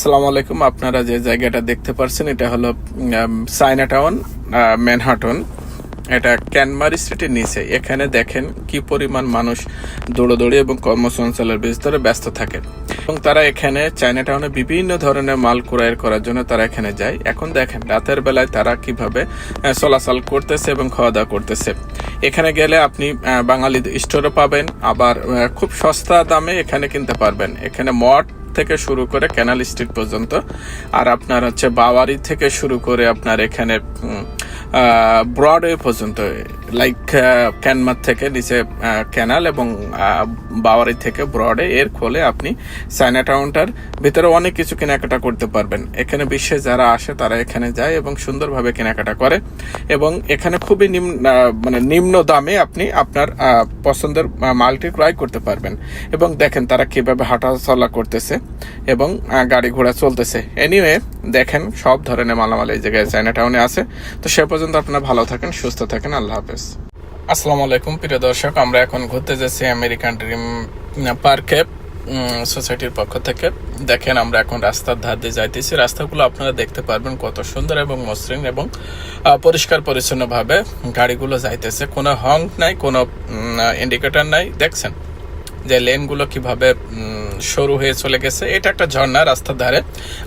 আসসালামু আলাইকুম। আপনারা যে জায়গাটা দেখতে পাচ্ছেন এটা হলো চায়নাটাউন, ম্যানহাটন। এটা ক্যানমারি স্ট্রিটের নিচে। এখানে দেখেন কি পরিমাণ মানুষ দৌড়দৌড়ি এবং কর্মসংস্থানের ভিতরে ব্যস্ত থাকে এবং তারা এখানে চায়নাটাউনে বিভিন্ন ধরনের মাল ক্রয় করার জন্য তারা এখানে যায়। এখন দেখেন রাতের বেলায় তারা কিভাবে চলাচল করতেছে এবং খাওয়া দাওয়া করতেছে। এখানে গেলে আপনি বাঙালি স্টোরও পাবেন, আবার খুব সস্তা দামে এখানে কিনতে পারবেন। এখানে মঠ থেকে শুরু করে ক্যানাল স্ট্রিট পর্যন্ত, আর আপনার হচ্ছে বাওয়ারি থেকে শুরু করে আপনার এখানে ব্রডওয়ে পর্যন্ত, লাইক ক্যানমার থেকে নিচে ক্যানাল এবং বাওয়ারি থেকে ব্রডওয়ে, এর ফলে আপনি চায়নাটাউনটার ভিতরে অনেক কিছু কেনাকাটা করতে পারবেন। এখানে বিশ্বে যারা আসে তারা এখানে যায় এবং সুন্দরভাবে কেনাকাটা করে এবং এখানে খুবই নিম্ন দামে আপনি আপনার পছন্দের মালটি ক্রয় করতে পারবেন। এবং দেখেন তারা কিভাবে হাঁটা চলা করতেছে এবং গাড়ি ঘোড়া চলতেছে। এনিওয়ে দেখেন সব ধরনের মালামাল এই জায়গায় চায়নাটাউনে আছে। তো সে পর্যন্ত আপনারা ভালো থাকেন, সুস্থ থাকেন। আল্লাহ হাফেজ। আসসালামু আলাইকুম প্রিয় দর্শক, আমরা এখন ঘুরতে যাচ্ছি আমেরিকান ড্রিম পার্কে সোসাইটির পক্ষ থেকে। দেখেন আমরা এখন রাস্তার ধার দিয়ে যাইতেছি। রাস্তাগুলো আপনারা দেখতে পারবেন কত সুন্দর এবং মসৃণ এবং পরিষ্কার পরিচ্ছন্ন ভাবে গাড়িগুলো যাইতেছে। কোনো হর্ন নাই, কোনো ইন্ডিকেটর নাই। দেখছেন যে লেনগুলো কিভাবে সরু হয়ে চলে গেছে। এটা একটা ঝর্ণা রাস্তার ধারে।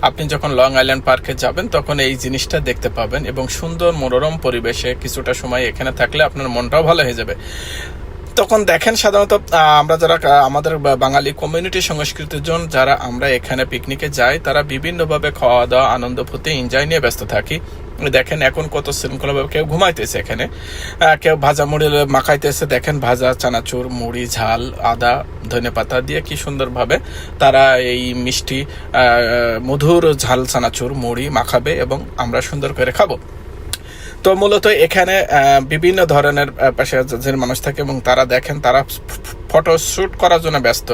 আপনি যখন লং আইল্যান্ড পার্কে যাবেন তখন এই জিনিসটা দেখতে পাবেন এবং সুন্দর মনোরম পরিবেশে কিছুটা সময় এখানে থাকলে আপনার মনটাও ভালো হয়ে যাবে। তখন দেখেন সাধারণত আমরা যারা আমাদের বাঙালি কমিউনিটি সংস্কৃতির জন্য যারা আমরা এখানে পিকনিকে যাই, তারা বিভিন্নভাবে খাওয়া দাওয়া আনন্দ ফুর্তি এনজয় নিয়ে ব্যস্ত থাকি। দেখেন এখন কত শৃঙ্খলাভাবে কেউ ঘুমাইতেছে, এখানে কেউ ভাজা মুড়ি মাখাইতেছে। দেখেন ভাজা চানাচুর, মুড়ি, ঝাল, আদা, ধনেপাতা দিয়ে কি সুন্দরভাবে তারা এই মিষ্টি মধুর ঝাল চানাচুর মুড়ি মাখাবে এবং আমরা সুন্দর করে খাবো। তো মূলত এখানে বিভিন্ন ধরনের পেশাজীবী মানুষ থাকে এবং তারা দেখেন তারা ফটো শুট করার জন্য ব্যস্ত।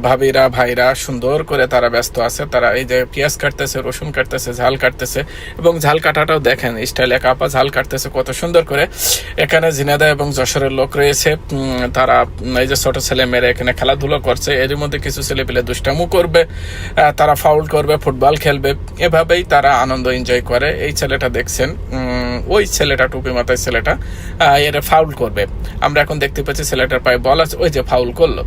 ভাবিরা ভাইরা সুন্দর করে তারা ব্যস্ত আছে। তারা এই যে পেঁয়াজ কাটতেছে, রসুন কাটতেছে, ঝাল কাটতেছে এবং ঝাল কাটাটাও দেখেন স্টাইল এক আপা ঝাল কাটতেছে কত সুন্দর করে। এখানে ঝিনাইদহ এবং যশোরের লোক রয়েছে, তারা এই যে ছোট ছেলে মেয়েরা এখানে খেলাধুলো করছে। এর মধ্যে কিছু ছেলে পেলে দুষ্টামু করবে, তারা ফাউল করবে, ফুটবল খেলবে, এভাবেই তারা আনন্দ এনজয় করে। এই ছেলেটা দেখছেন, ওই ছেলেটা টুপি মাথায় ছেলেটা এর ফাউল করবে। আমরা এখন দেখতে পাচ্ছি ছেলেটার পায়ে বল আছে, ওই যে ফাউল করলো,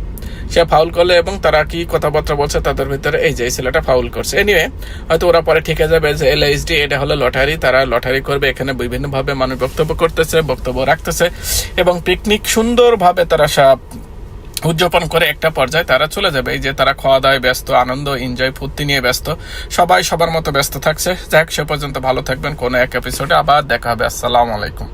সে ফাউল করলো এবং তারা কি কথাবার্তা বলছে তাদের ভিতরে এই যে ছেলেটা ফাউল করছে। এনিওয়ে হয়তো ওরা পরে ঠিকে যাবে যে LSD এটা হলো লটারি, তারা লটারি করবে। এখানে বিভিন্নভাবে মানুষ বক্তব্য করতেছে, বক্তব্য রাখতেছে এবং পিকনিক সুন্দরভাবে তারা সব উদযাপন করে একটা পর্যায়ে তারা চলে যাবে। এই যে তারা খাওয়া দাওয়ায় ব্যস্ত, আনন্দ এনজয় ফুর্তি নিয়ে ব্যস্ত, সবাই সবার মতো ব্যস্ত থাকছে। যাক, সে পর্যন্ত ভালো থাকবেন। কোনো এক এপিসোডে আবার দেখা হবে। আসসালামু আলাইকুম।